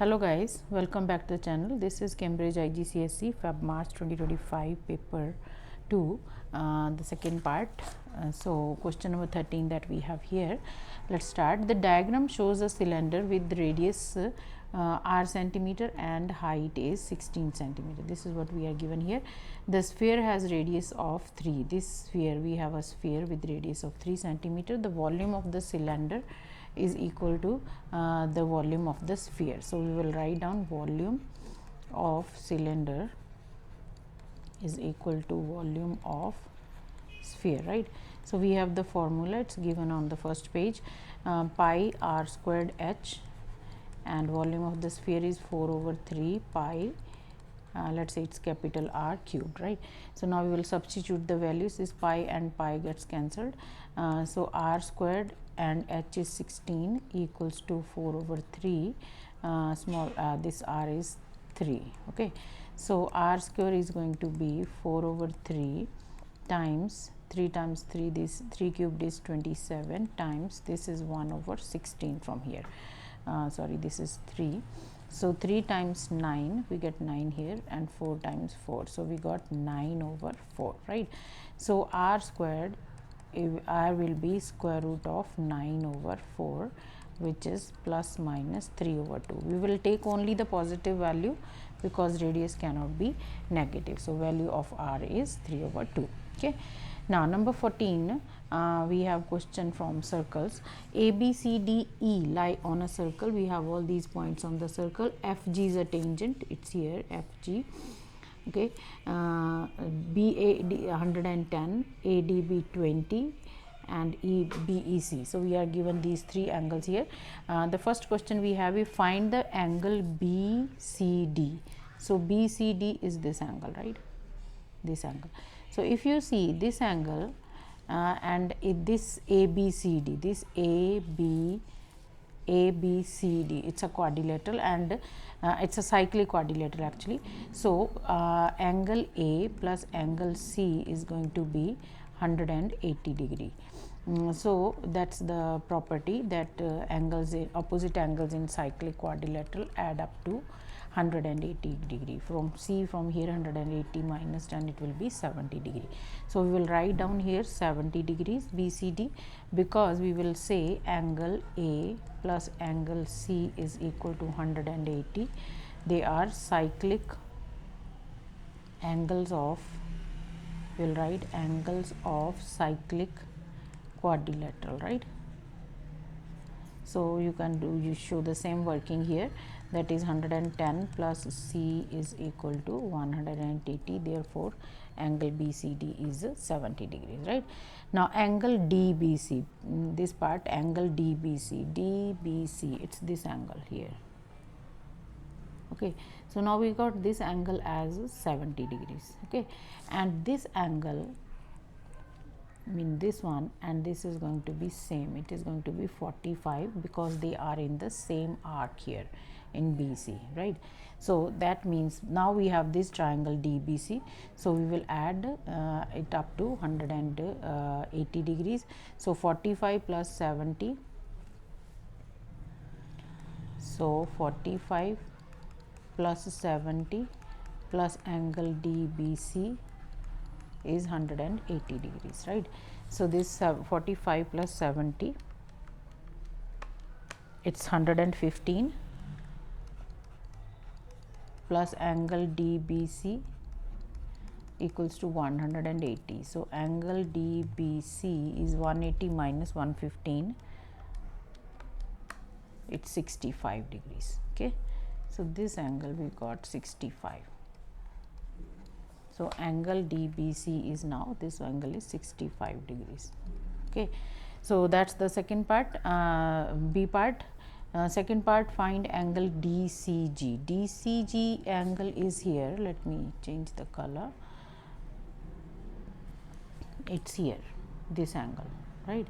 Hello guys, welcome back to the channel. This is Cambridge IGCSE Feb-March 2025 paper 2, the second part. So question number 13 that we have here. Let's start. The diagram shows a cylinder with radius r centimeter and height is 16 centimeter. This is what we are given here. The sphere has radius of 3. This sphere, we have a sphere with radius of 3 centimeter. The volume of the cylinder is equal to the volume of the sphere. So we will write down volume of cylinder is equal to volume of sphere, right? So we have the formula, it's given on the first page, pi r squared h, and volume of the sphere is 4/3 pi, let's say it's capital R cubed, right? So now we will substitute the values. This pi and pi gets cancelled, so r squared and h is 16 equals to 4/3, this r is 3. Okay, so r square is going to be 4/3 times 3 times 3, this 3 cubed is 27, times this is 1/16 from here, sorry, this is 3. So 3 times 9, we get 9 here, and 4 times 4, so we got 9/4, right? So r squared, r will be square root of 9/4, which is plus minus 3/2. We will take only the positive value because radius cannot be negative. So value of r is 3/2. Okay. Now number 14, we have question from circles. A, B, C, D, E lie on a circle. We have all these points on the circle. F, G is a tangent. It's here, F, G. Okay, BAD 110, ADB 20, and EBEC. So we are given these three angles here. The first question we have is find the angle BCD. So BCD is this angle, right? This angle. So if you see this angle and this ABCD, this ABCD, it's a quadrilateral, and it's a cyclic quadrilateral actually. So angle A plus angle C is going to be 180 degree. So that's the property that opposite angles in cyclic quadrilateral add up to 180 degree. From C, from here 180 minus 10, it will be 70 degree. So we will write down here 70 degrees BCD, because we will say angle A plus angle C is equal to 180. They are cyclic angles of, we will write angles of cyclic quadrilateral, right? So you can do, you show the same working here, that is 110 plus C is equal to 180. Therefore angle BCD is 70 degrees, right? Now angle DBC, this part, angle DBC, it's this angle here. Okay, so now we got this angle as 70 degrees. Okay, and this angle, I mean this one and this is going to be same, it is going to be 45, because they are in the same arc here in BC, right? So that means now we have this triangle DBC, so we will add it up to 180 degrees. So 45 plus 70, so 45 plus 70 plus angle DBC is 180 degrees, right? So this 45 plus 70, it's 115, plus angle DBC equals to 180. So angle DBC is 180 minus 115, it's 65 degrees. Okay, so this angle we got 65. So angle DBC is now, this angle is 65 degrees. Okay, so that's the second part. B part. Second part, find angle DCG. DCG angle is here. Let me change the color. It's here, this angle, right?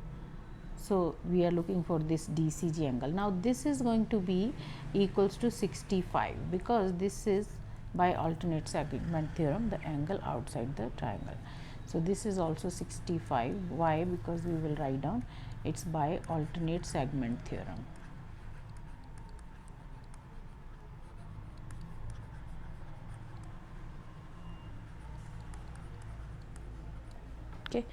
So we are looking for this DCG angle. Now this is going to be equals to 65, because this is by alternate segment theorem the angle outside the triangle. So this is also 65. Why? Because we will write down it's by alternate segment theorem. Okay.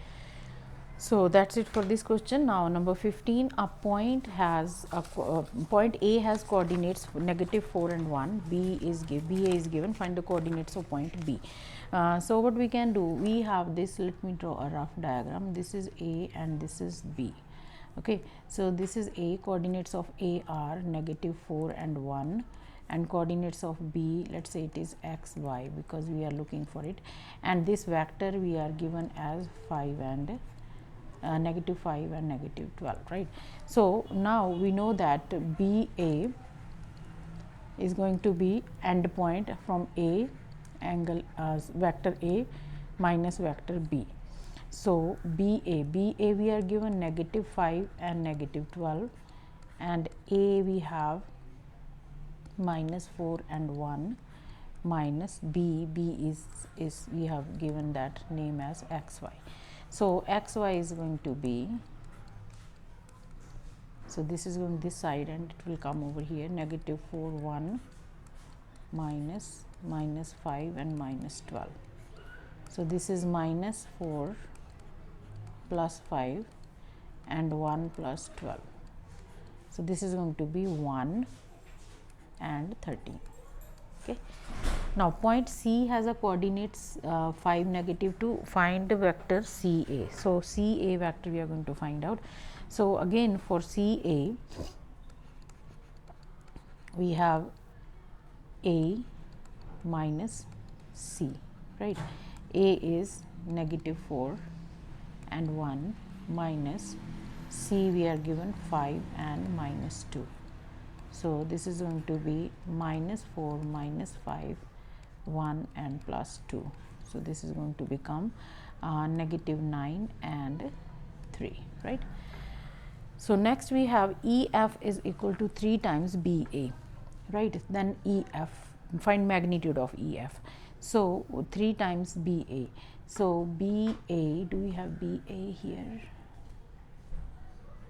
So that's it for this question. Now number 15, a point has point A has coordinates -4 and 1. BA is given. Find the coordinates of point B. So what we can do, we have this. Let me draw a rough diagram. This is A and this is B. Okay, so this is A. Coordinates of A are -4 and 1, and coordinates of B, let's say it is x, y, because we are looking for it, and this vector we are given as 5 and -5 and -12, right. So now we know that BA is going to be end point from A angle vector A minus vector B. So BA we are given -5 and -12, and A we have -4 and 1, minus B is we have given that name as xy. So xy is going to be, so this is on this side and it will come over here, -4 1 minus -5 and -12. So this is -4 plus 5 and 1 plus 12. So this is going to be 1 and 13. Okay. Now point C has a coordinates 5 -2. Find the vector CA. So CA vector we are going to find out. So again for CA we have A minus C, right. A is -4 and 1 minus C we are given 5 and -2. So this is going to be -4 -5 1 and +2. So this is going to become -9 and 3, right. So next we have EF is equal to 3 times BA, right. Then EF, find magnitude of EF. So 3 times BA. So BA, do we have BA here?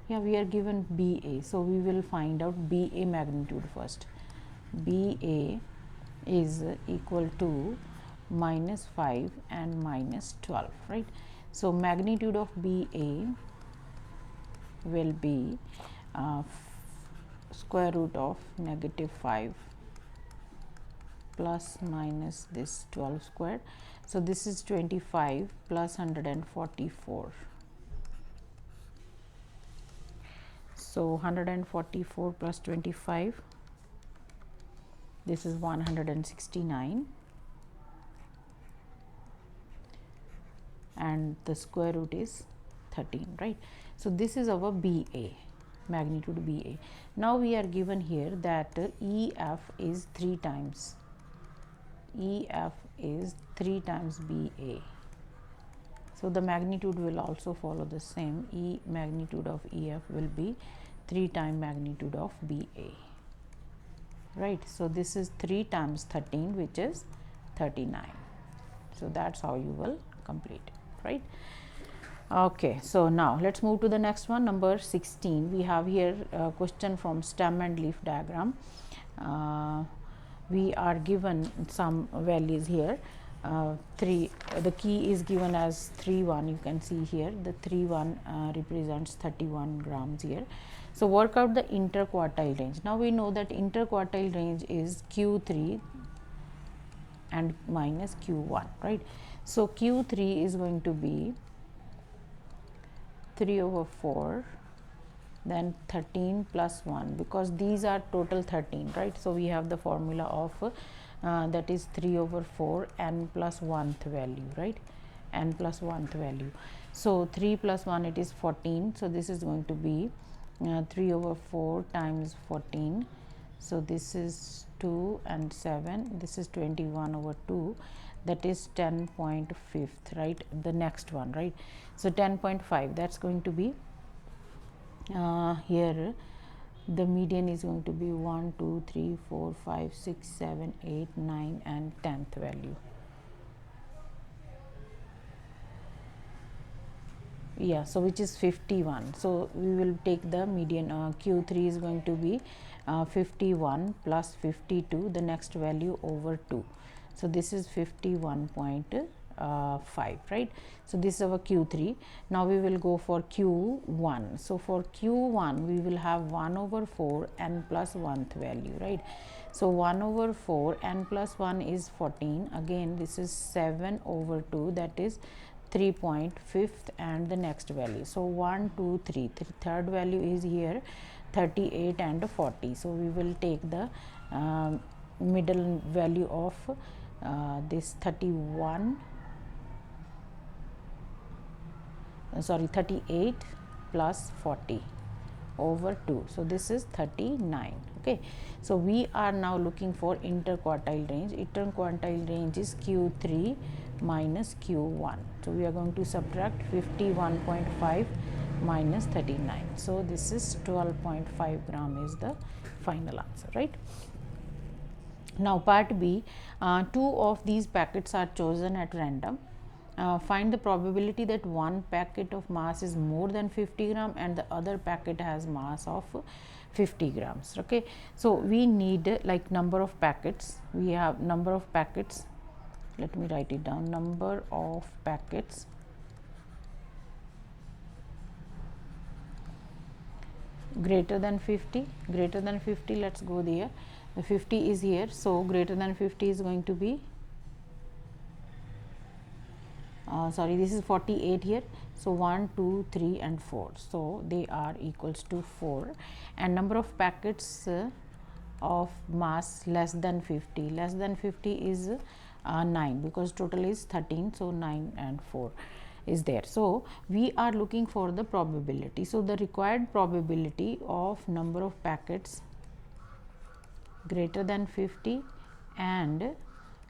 Yeah, we are given BA. So we will find out BA magnitude first. BA is equal to -5 and -12, right. So magnitude of BA will be square root of -5 plus minus this 12 square. So this is 25 plus 144. So 144 plus 25, this is 169, and the square root is 13, right. So this is our BA, magnitude BA. Now we are given here that EF is 3 times, EF is 3 times BA. So the magnitude will also follow the same. Magnitude of EF will be 3 times magnitude of BA, right. So this is 3 times 13, which is 39. So that's how you will complete it, right. Okay, so now let's move to the next one, number 16. We have here a question from stem and leaf diagram. We are given some values here. 3, the key is given as 3 1. You can see here the 3 1 represents 31 grams here. So work out the interquartile range. Now we know that interquartile range is Q3 and minus Q1, right. So Q3 is going to be 3/4, then 13 plus 1, because these are total 13, right. So we have the formula of that is 3/4 n plus 1th value, right, n plus 1th value. So 3 plus 1, it is 14. So this is going to be 3/4 times 14. So this is 2 and 7, this is 21/2, that is 10.5, right, the next one, right. So 10.5, that's going to be here the median is going to be 1 2 3 4 5 6 7 8 9 and 10th value. Yeah, so which is 51. So we will take the median. Q3 is going to be 51 plus 52, the next value over 2. So this is 51.2, 5, right? So this is our Q3. Now we will go for Q1. So for Q1 we will have 1 over 4 n plus 1th value, right? So 1 over 4 n plus 1 is 14. Again this is 7 over 2, that is 3.5, and the next value. So 1, 2, 3. The third value is here 38 and 40. So we will take the middle value of this 38 plus 40 over 2. So this is 39. Okay, so we are now looking for interquartile range. Interquartile range is Q3 minus Q1. So we are going to subtract 51.5 minus 39. So this is 12.5 gram is the final answer, right? Now part B, 2 of these packets are chosen at random. Find the probability that one packet of mass is more than 50 gram and the other packet has mass of 50 grams. Okay, so we need like number of packets. We have number of packets. Let me write it down. Number of packets greater than 50. Greater than 50. Let's go there. The 50 is here. So greater than 50 is going to be. This is 48 here. So 1, 2, 3 and 4. So they are equals to 4. And number of packets of mass less than 50. Less than 50 is 9, because total is 13. So 9 and 4 is there. So we are looking for the probability. So the required probability of number of packets greater than 50 and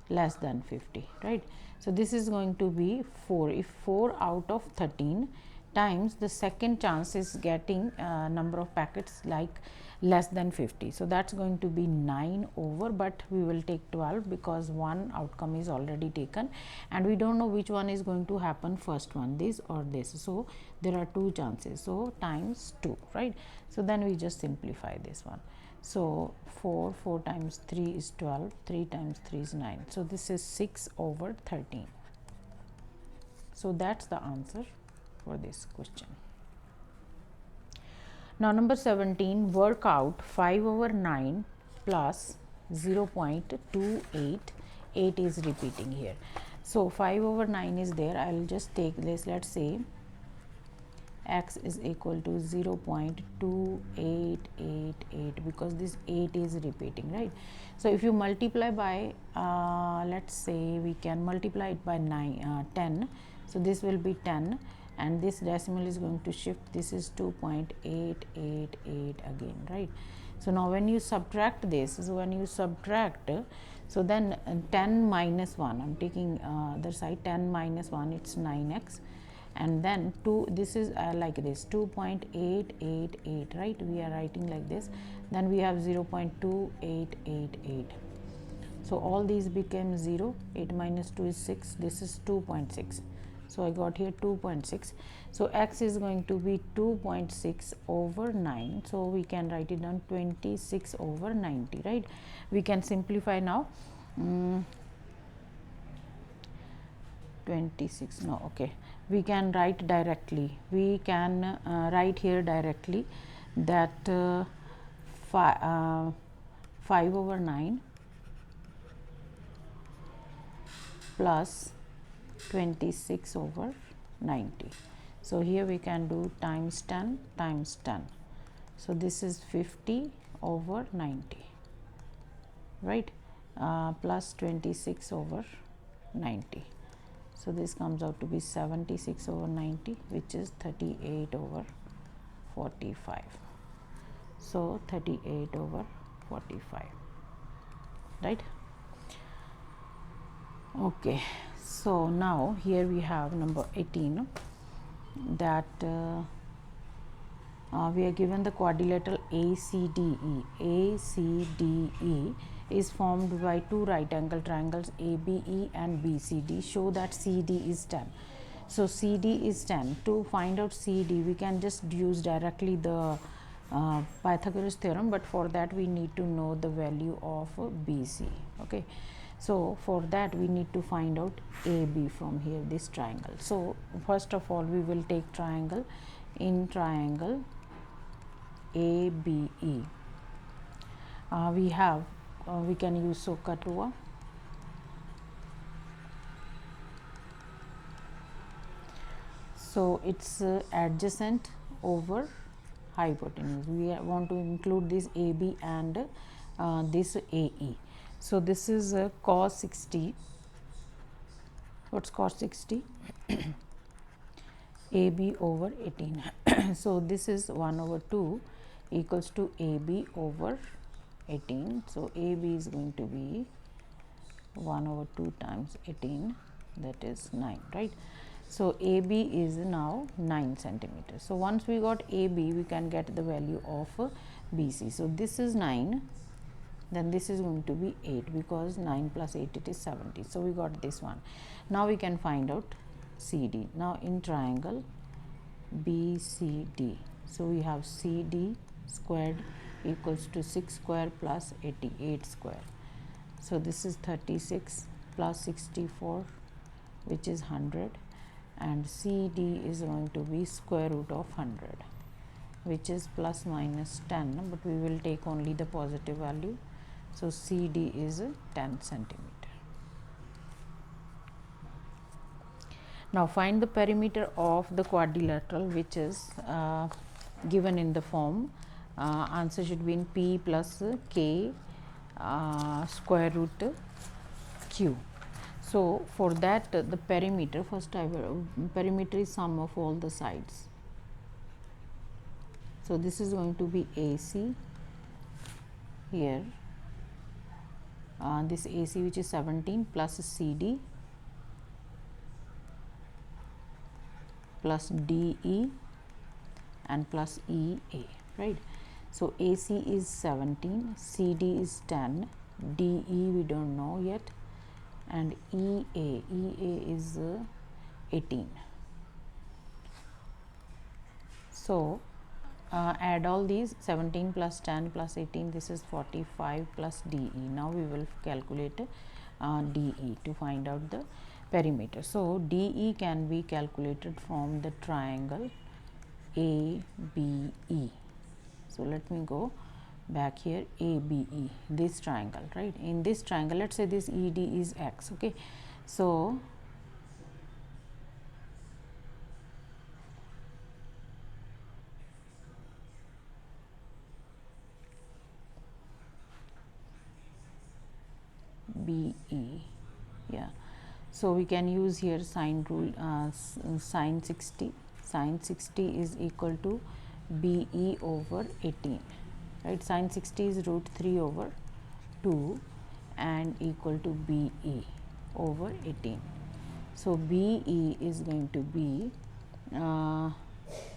less than 50, right? So this is going to be 4. If 4 out of 13 times the second chance is getting number of packets like less than 50. So that's going to be 9 over, but we will take 12 because one outcome is already taken and we don't know which one is going to happen first one, this or this. So there are 2 chances. So times 2, right? So then we just simplify this one. So 4 times 3 is 12, 3 times 3 is 9. So this is 6 over 13. So that's the answer for this question. Now number 17, work out 5 over 9 plus 0.28. 8 is repeating here. So 5 over 9 is there. I will just take this. Let's say x is equal to 0.2888 because this 8 is repeating, right? So if you multiply by let's say we can multiply it by 10. So this will be 10 and this decimal is going to shift. This is 2.888 again, right? So now when you subtract this, so when you subtract, so then 10 minus 1, I'm taking other side, 10 minus 1, it's 9x. And then 2, this is like this 2.888, right? We are writing like this. Then we have 0.2888. So all these became 0. 8 minus 2 is 6. This is 2.6. So I got here 2.6. So x is going to be 2.6 over 9. So we can write it down 26 over 90, right? We can simplify now. 26, no, okay. We can write directly. We can write here directly that 5 over 9 plus 26 over 90. So here we can do times 10 times 10. So this is 50 over 90, right? Plus 26 over 90. So this comes out to be 76 over 90, which is 38 over 45. So 38 over 45, right? Okay, so now here we have number 18, that we are given the quadrilateral ACDE. ACDE is formed by 2 right angle triangles ABE and BCD. Show that CD is 10. So CD is 10. To find out CD, we can just use directly the Pythagoras theorem, but for that we need to know the value of BC. Okay, So for that we need to find out AB from here, this triangle. So first of all we will take triangle. In triangle ABE, we can use SOHCAHTOA. So it's adjacent over hypotenuse. We want to include this AB and this AE. So this is cos 60. What's cos 60? AB over 18. So this is 1 over 2 equals to AB over 18. So AB is going to be 1 over 2 times 18, that is 9, right? So AB is now 9 centimeters. So once we got AB, we can get the value of BC. So this is 9, then this is going to be 8, because 9 plus 8 it is 70. So we got this one. Now we can find out CD. Now in triangle BCD, so we have CD squared equals to 6 square plus 88 square. So this is 36 plus 64, which is 100, and CD is going to be square root of 100, which is plus minus 10, but we will take only the positive value. So CD is 10 centimeter. Now find the perimeter of the quadrilateral, which is given in the form. Answer should be in P plus K square root Q. So for that the perimeter, first perimeter is sum of all the sides. So this is going to be AC here, this AC which is 17 plus CD plus DE and plus EA, right? So AC is 17, CD is 10, DE we don't know yet, and EA is 18. So add all these, 17 plus 10 plus 18, this is 45 plus DE. Now we will calculate DE to find out the perimeter. So DE can be calculated from the triangle ABE. So let me go back here, ABE, this triangle, right? In this triangle, let's say this ED is X, okay? So BE, yeah. So we can use here sine rule, sine 60. Sine 60 is equal to BE over 18, right? Sine 60 is root 3 over 2 and equal to BE over 18. So BE is going to be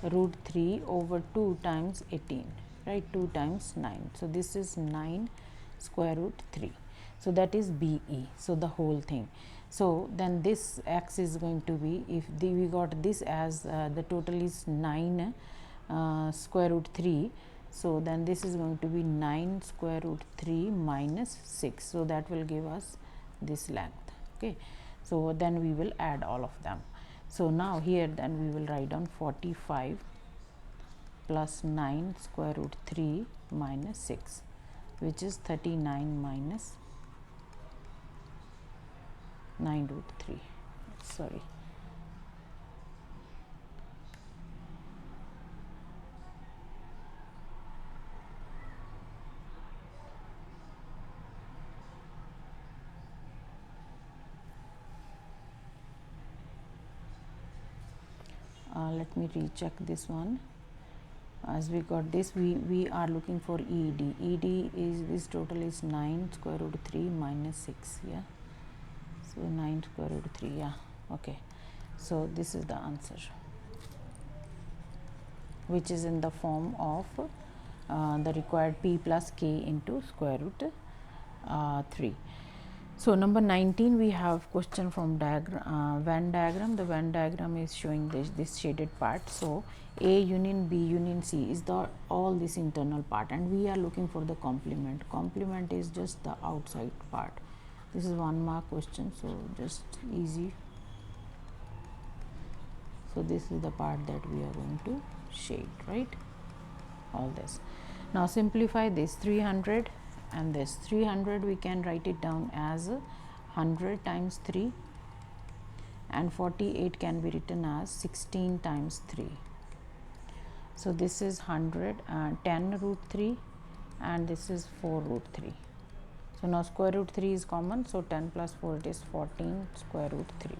root 3 over 2 times 18, right? 2 times 9. So this is 9 square root 3. So that is BE. So the whole thing. So then this X is going to be, if we got this as the total is 9 square root 3. So then this is going to be 9 square root 3 minus 6. So that will give us this length. Okay. So then we will add all of them. So now here then we will write down 45 plus 9 square root 3 minus 6, which is 39 minus 9 root 3. Sorry. Let me recheck this one. As we got this, we are looking for ED. ED is, this total is 9 square root 3 minus 6, yeah. So 9 square root 3, yeah, okay. So this is the answer, which is in the form of the required P plus K into square root 3. So number 19, we have question from Venn diagram. The Venn diagram is showing this shaded part. So A union B union C is the all this internal part, and we are looking for the complement. Complement is just the outside part. This is 1 mark question, so just easy. So this is the part that we are going to shade, right? All this. Now simplify this 300 and this 300, we can write it down as 100 times 3, and 48 can be written as 16 times 3. So this is 100 10 root 3, and this is 4 root 3. So now square root 3 is common, so 10 plus 4, it is 14 square root 3.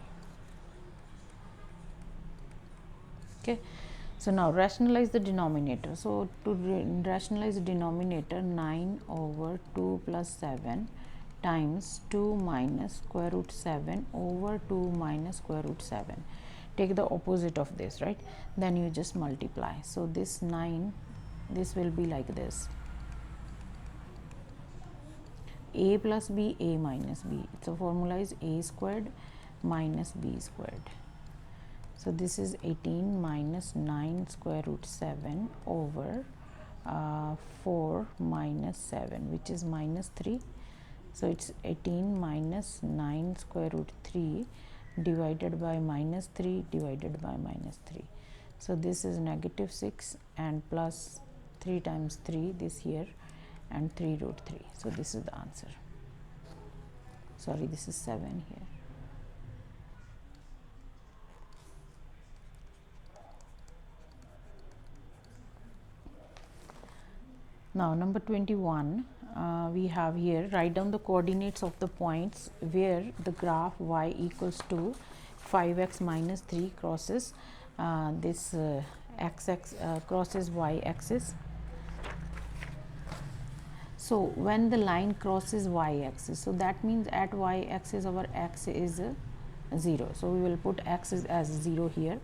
Okay, so now rationalize the denominator. So to rationalize the denominator, 9 over 2 plus 7 times 2 minus square root 7 over 2 minus square root 7. Take the opposite of this, right? Then you just multiply. So this 9, this will be like this: a plus b, a minus b. So formula is a squared minus b squared. So this is 18 minus 9 square root 7 over 4 minus 7, which is minus 3. So it's 18 minus 9 square root 3 divided by minus 3 divided by minus 3. So this is negative 6 and plus 3 times 3 this here, and 3 root 3. So this is the answer. Sorry, this is 7 here. Now number 21, we have here, write down the coordinates of the points where the graph y equals to 5x minus 3 crosses this x crosses y axis. So when the line crosses y axis, so that means at y axis our x is 0. So we will put x as 0 here.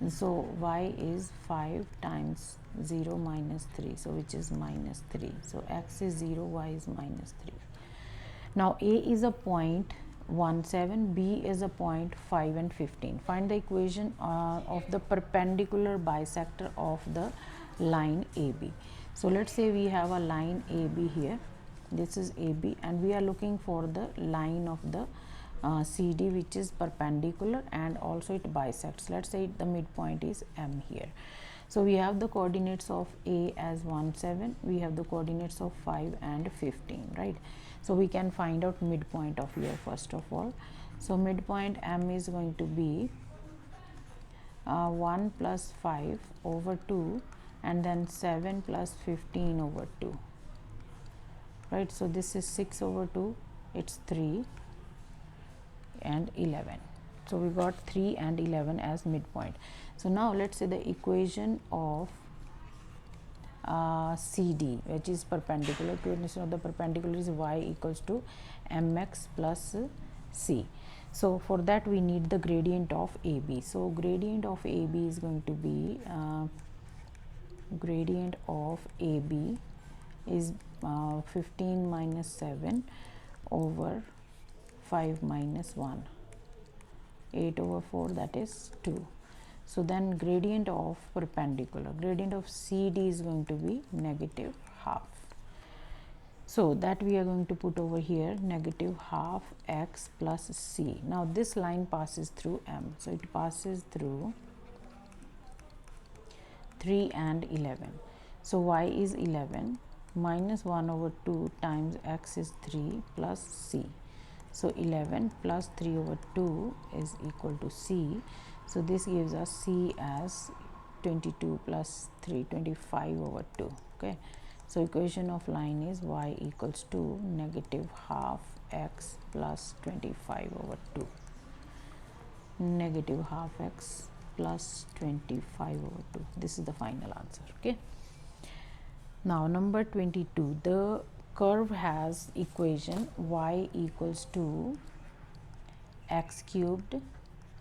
So y is 5 times 0 minus 3, so which is minus 3. So x is 0, y is minus 3. Now a is a point 1, 7, b is a point 5 and 15. Find the equation of the perpendicular bisector of the line AB. So let's say we have a line AB here. This is AB, and we are looking for the line of the CD, which is perpendicular and also it bisects. Let's say the midpoint is M here. So we have the coordinates of A as 1, 7. We have the coordinates of 5 and 15, right? So we can find out midpoint of here first of all. So midpoint M is going to be 1 plus 5 over 2, and then 7 plus 15 over 2, right? So this is 6 over 2, it's 3 and 11. So we got 3 and 11 as midpoint. So now let's say the equation of CD, which is perpendicular. Coordination of the perpendicular is y equals to mx plus c. So for that we need the gradient of AB. So gradient of AB is going to be gradient of AB is 15 minus 7 over 5 minus 1, 8 over 4, that is 2. So then gradient of perpendicular, gradient of CD is going to be negative half. So that we are going to put over here, negative half x plus c. Now this line passes through M, so it passes through 3 and 11. So y is 11 minus 1 over 2 times x is 3 plus c. So 11 plus 3 over 2 is equal to c. So this gives us c as 22 plus 3, 25 over 2. Okay. So equation of line is y equals to negative half x plus 25 over 2. Negative half x plus 25 over 2. This is the final answer. Okay. Now number 22, the curve has equation y equals to x cubed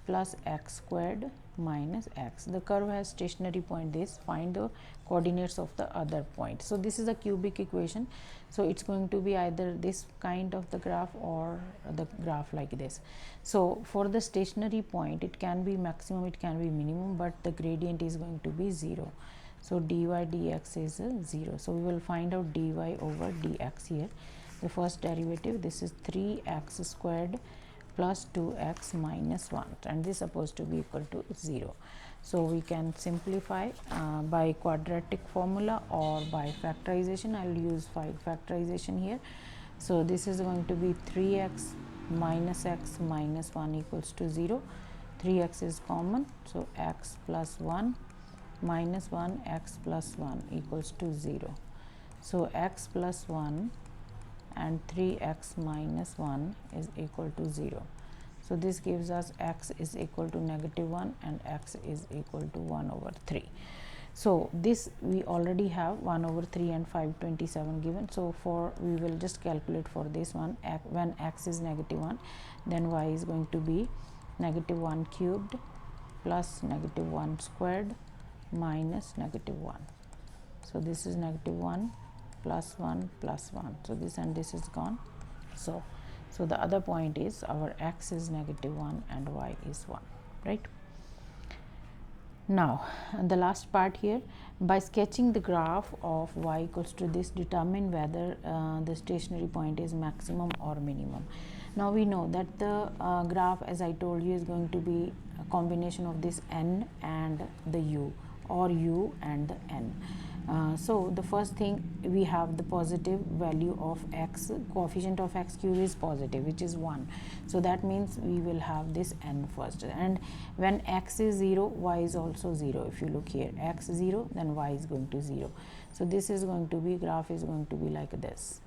plus x squared minus x. The curve has stationary point this. Find the coordinates of the other point. So this is a cubic equation. So it's going to be either this kind of the graph or the graph like this. So for the stationary point, it can be maximum, it can be minimum, but the gradient is going to be 0. So dy dx is 0. So we will find out dy over dx here. the first derivative, this is 3x squared plus 2x minus 1, and this is supposed to be equal to 0. So we can simplify by quadratic formula or by factorization. I will use factorization here. So this is going to be 3x minus x minus 1 equals to 0. 3x is common, so x plus 1 minus 1 x plus 1 equals to 0. So x plus 1 and 3x minus 1 is equal to 0. So this gives us x is equal to -1 and x is equal to 1 over 3. So this we already have 1 over 3 and 527 given. So for we will just calculate for this one, when x is -1, then y is going to be -1 cubed plus -1 squared minus -1. So this is -1 plus 1 plus 1. So this and this is gone. So the other point is our x is -1 and y is 1, right? Now the last part here, by sketching the graph of y equals to this, determine whether the stationary point is maximum or minimum. Now we know that the graph, as I told you, is going to be a combination of this n and the u, or u and the n. So the first thing, we have the positive value of x, coefficient of x cube is positive, which is 1. So that means we will have this n first, and when x is 0, y is also 0. If you look here, x 0, then y is going to 0. So this is going to be, graph is going to be like this,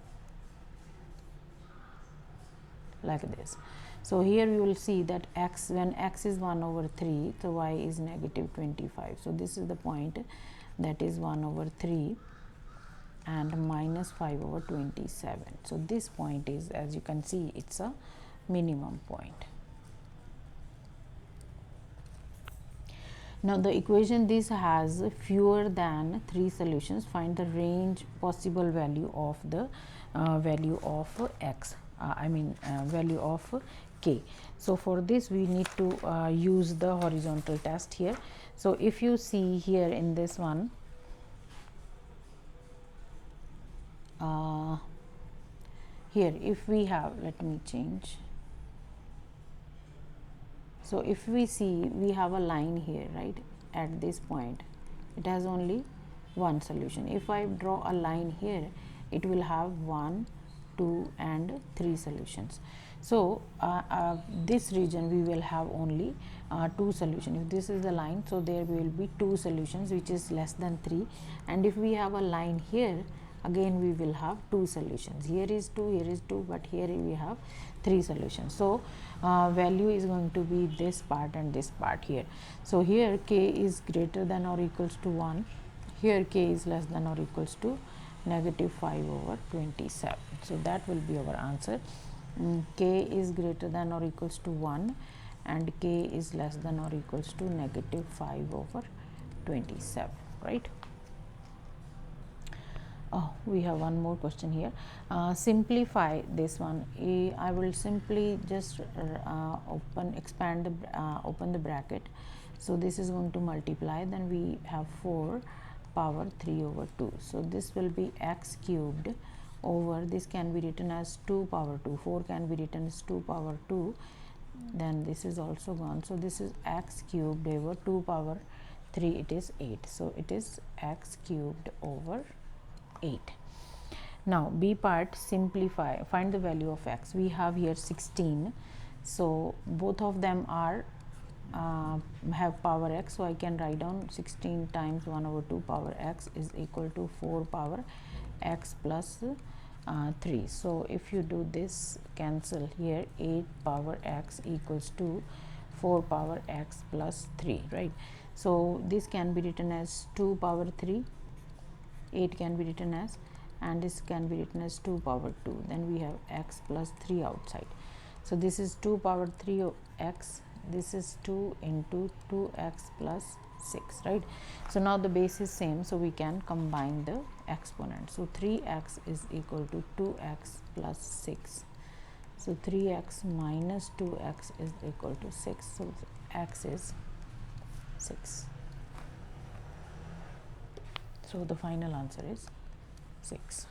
So here you will see that x, when x is 1 over 3, so y is -25. So this is the point, that is 1 over 3 and -5 over 27. So this point is, as you can see, it's a minimum point. Now the equation, this has fewer than 3 solutions. Find the range possible value of the value of x, value of k. So for this we need to use the horizontal test here. So if you see here in this one, here if we have, let me change. So if we see, we have a line here, right, at this point, it has only one solution. If I draw a line here, it will have 1, 2 and 3 solutions. So this region we will have only 2 solutions. If this is the line, so there will be 2 solutions, which is less than 3. And if we have a line here, again we will have 2 solutions. Here is 2, here is 2, but here we have 3 solutions. So value is going to be this part and this part here. So here k is greater than or equals to 1, here k is less than or equals to -5 over 27. So that will be our answer. K is greater than or equals to 1 and k is less than or equals to -5 over 27, right? Oh, we have one more question here. Simplify this one. I will simply just open the bracket. So this is going to multiply, then we have 4 power 3 over 2. So this will be x cubed over, this can be written as 2 power 2, 4 can be written as 2 power 2, then this is also gone. So this is x cubed over 2 power 3, it is 8. So it is x cubed over 8. Now B part, simplify, find the value of x. We have here 16, so both of them are have power x, so I can write down 16 times 1 over 2 power x is equal to 4 power x plus 3. So if you do this, cancel here, 8 power x equals to 4 power x plus 3, right? So this can be written as 2 power 3, 8 can be written as, and this can be written as 2 power 2, then we have x plus 3 outside. So this is 2 power 3 of x, this is 2 into 2x plus 6, right? So now the base is same, so we can combine the exponents. So 3x is equal to 2x plus 6. So 3x minus 2x is equal to 6. So x is 6. So the final answer is 6.